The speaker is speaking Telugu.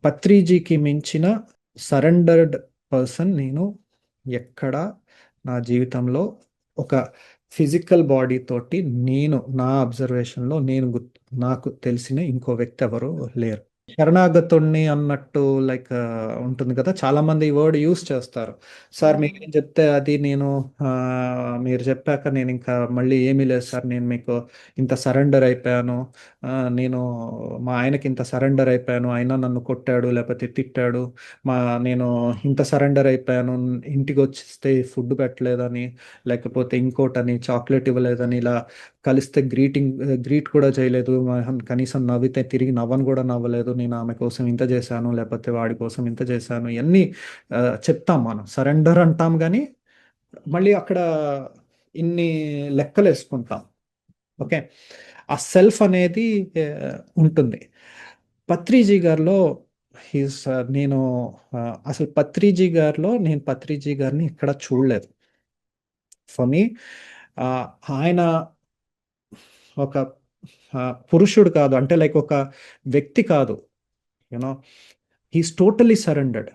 పత్రిజీకి మించిన సరెండర్డ్ పర్సన్ నేను ఎక్కడ నా జీవితంలో ఒక ఫిజికల్ బాడీ తోటి నేను నా అబ్జర్వేషన్లో నాకు తెలిసిన ఇంకో వ్యక్తి ఎవరు లేరు. శరణాగతుణ్ణి అన్నట్టు లైక్ ఉంటుంది కదా, చాలా మంది ఈ వర్డ్ యూస్ చేస్తారు. సార్ మీరేం చెప్తే అది నేను ఆ, మీరు చెప్పాక నేను ఇంకా మళ్ళీ ఏమీ లేదు సార్, నేను మీకు ఇంత సరెండర్ అయిపోయాను. నేను మా ఆయనకి ఇంత సరెండర్ అయిపోయాను, అయినా నన్ను కొట్టాడు లేకపోతే తిట్టాడు. మా నేను ఇంత సరెండర్ అయిపోయాను, ఇంటికి వచ్చిస్తే ఫుడ్ పెట్టలేదని, లేకపోతే ఇంకోటని చాక్లెట్ ఇవ్వలేదని, ఇలా కలిస్తే గ్రీట్ కూడా చేయలేదు, కనీసం నవ్వితే తిరిగి నవ్వను కూడా నవ్వలేదు, నేను ఆమె కోసం ఇంత చేశాను లేకపోతే వాడి కోసం ఇంత చేశాను, ఇవన్నీ చెప్తాం. మనం సరెండర్ అంటాం కానీ మళ్ళీ అక్కడ ఇన్ని లెక్కలు వేసుకుంటాం. ఓకే, ఆ సెల్ఫ్ అనేది ఉంటుంది. పత్రిజీ గారిలో హీస్ నేను అసలు పత్రిజీ గారిలో నేను పత్రిజీ గారిని ఇక్కడ చూడలేదు. ఫర్ మీ ఆయన ఒక పురుషుడు కాదు, అంటే లైక్ ఒక వ్యక్తి కాదు. You know he's totally surrendered.